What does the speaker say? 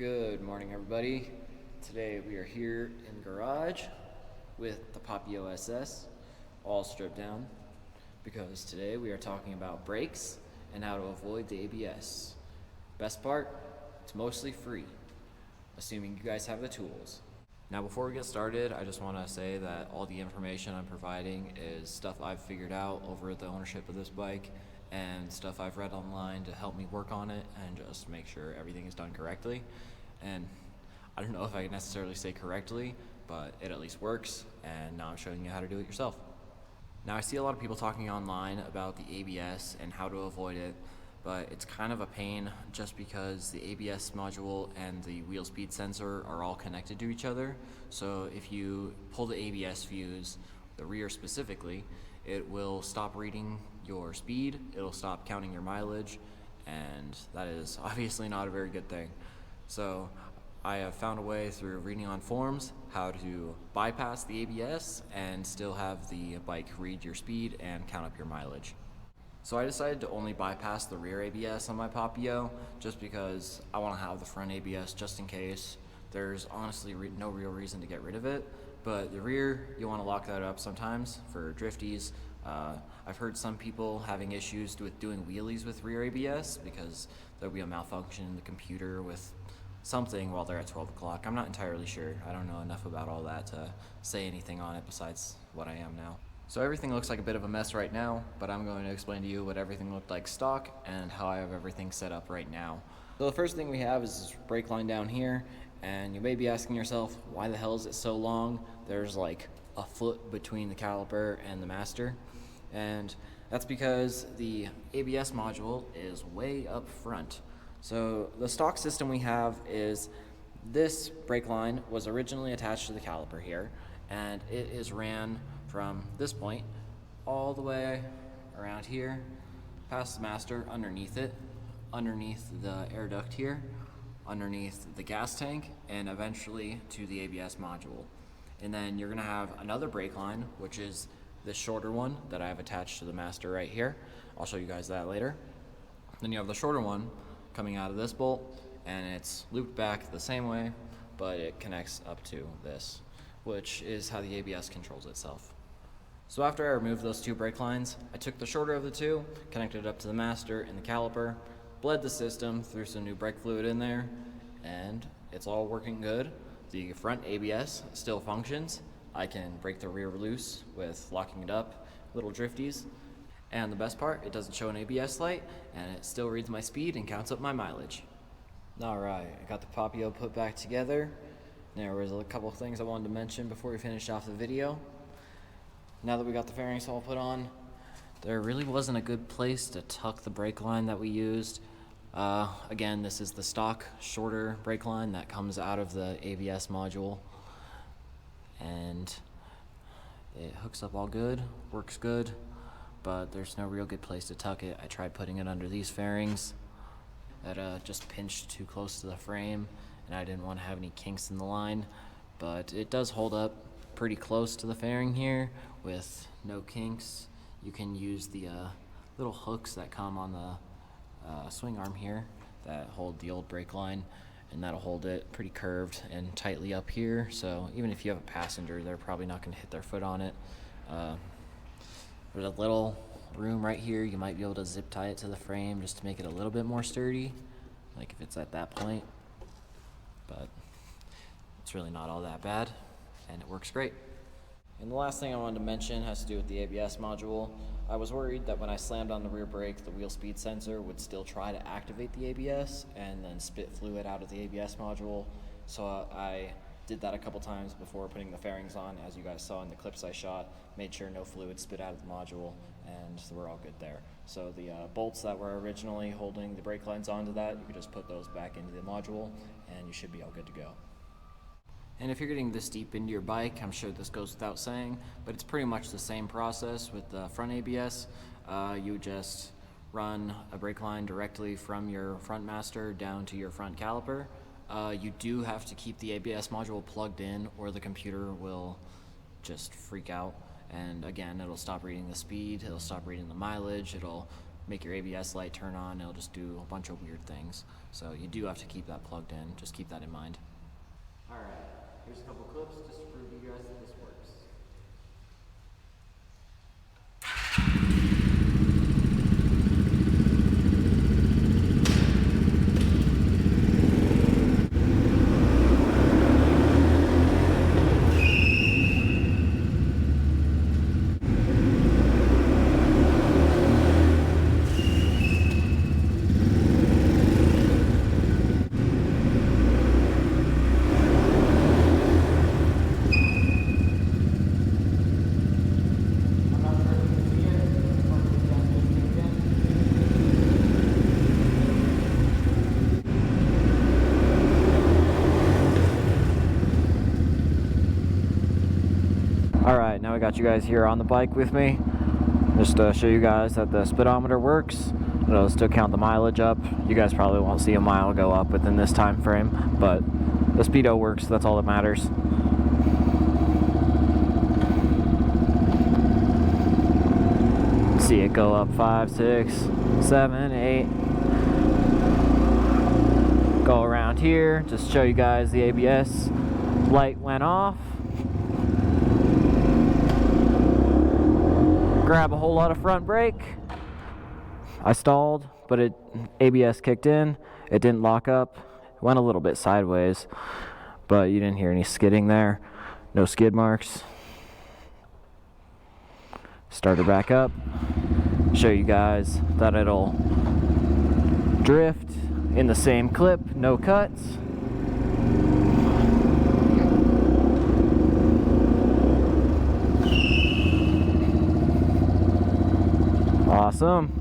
Good morning, everybody. Today we are here in the garage with the Papio SS all stripped down because today we are talking about brakes and how to avoid the ABS. Best part, it's mostly free, assuming you guys have the tools. Now before we get started, I just want to say that all the information I'm providing is stuff I've figured out over the ownership of this bike and stuff I've read online to help me work on it and just make sure everything is done correctly. And I don't know if I can necessarily say correctly, but it at least works, and now I'm showing you how to do it yourself. Now I see a lot of people talking online about the ABS and how to avoid it, but it's kind of a pain just because the ABS module and the wheel speed sensor are all connected to each other. So if you pull the ABS fuse, the rear specifically, it will stop reading your speed, it'll stop counting your mileage, and that is obviously not a very good thing. So I have found a way through reading on forums how to bypass the ABS and still have the bike read your speed and count up your mileage. So I decided to only bypass the rear ABS on my Papio just because I want to have the front ABS just in case. There's honestly no real reason to get rid of it, but the rear, you want to lock that up sometimes for drifties. I've heard some people having issues with doing wheelies with rear ABS because there'll be a malfunction in the computer with something while they're at 12 o'clock. I'm not entirely sure. I don't know enough about all that to say anything on it besides what I am now. So everything looks like a bit of a mess right now, but I'm going to explain to you what everything looked like stock and how I have everything set up right now. So the first thing we have is this brake line down here, and you may be asking yourself, why the hell is it so long? There's like a foot between the caliper and the master, and that's because the ABS module is way up front. So the stock system we have is this brake line was originally attached to the caliper here, and it is ran from this point all the way around here, past the master, underneath it, underneath the air duct here, underneath the gas tank, and eventually to the ABS module. And then you're gonna have another brake line, which is this shorter one that I have attached to the master right here. I'll show you guys that later. Then you have the shorter one coming out of this bolt, and it's looped back the same way, but it connects up to this, which is how the ABS controls itself. So after I removed those two brake lines, I took the shorter of the two, connected it up to the master and the caliper, bled the system, threw some new brake fluid in there, and it's all working good. The front ABS still functions. I can break the rear loose with locking it up, little drifties. And the best part, it doesn't show an ABS light, and it still reads my speed and counts up my mileage. Alright, I got the Papio put back together. There was a couple of things I wanted to mention before we finish off the video. Now that we got the fairings all put on, there really wasn't a good place to tuck the brake line that we used. Again, this is the stock shorter brake line that comes out of the ABS module, and it hooks up all good, works good, but there's no real good place to tuck it. I tried putting it under these fairings that just pinched too close to the frame, and I didn't want to have any kinks in the line, but it does hold up pretty close to the fairing here with no kinks. You can use the little hooks that come on the swing arm here that hold the old brake line, and that'll hold it pretty curved and tightly up here, so even if you have a passenger, they're probably not going to hit their foot on it. There's a little room right here. You might be able to zip tie it to the frame just to make it a little bit more sturdy, like if it's at that point, but it's really not all that bad, and it works great. And the last thing I wanted to mention has to do with the ABS module. I was worried that when I slammed on the rear brake, the wheel speed sensor would still try to activate the ABS and then spit fluid out of the ABS module. So I did that a couple times before putting the fairings on, as you guys saw in the clips I shot, made sure no fluid spit out of the module, and we're all good there. So the bolts that were originally holding the brake lines onto that, you could just put those back into the module, and you should be all good to go. And if you're getting this deep into your bike, I'm sure this goes without saying, but it's pretty much the same process with the front ABS. You just run a brake line directly from your front master down to your front caliper. You do have to keep the ABS module plugged in or the computer will just freak out. And again, it'll stop reading the speed, it'll stop reading the mileage, it'll make your ABS light turn on. It'll just do a bunch of weird things. So you do have to keep that plugged in. Just keep that in mind. All right, here's a couple clips just to prove to you guys that this works. Alright, now I got you guys here on the bike with me, just to show you guys that the speedometer works. It'll still count the mileage up. You guys probably won't see a mile go up within this time frame, but the speedo works, that's all that matters. See it go up 5, 6, 7, 8. Go around here, just show you guys the ABS light went off. Grab a whole lot of front brake. I stalled, but ABS kicked in. It didn't lock up. It went a little bit sideways, but you didn't hear any skidding there. No skid marks. Start her back up. Show you guys that it'll drift in the same clip, no cuts. Awesome.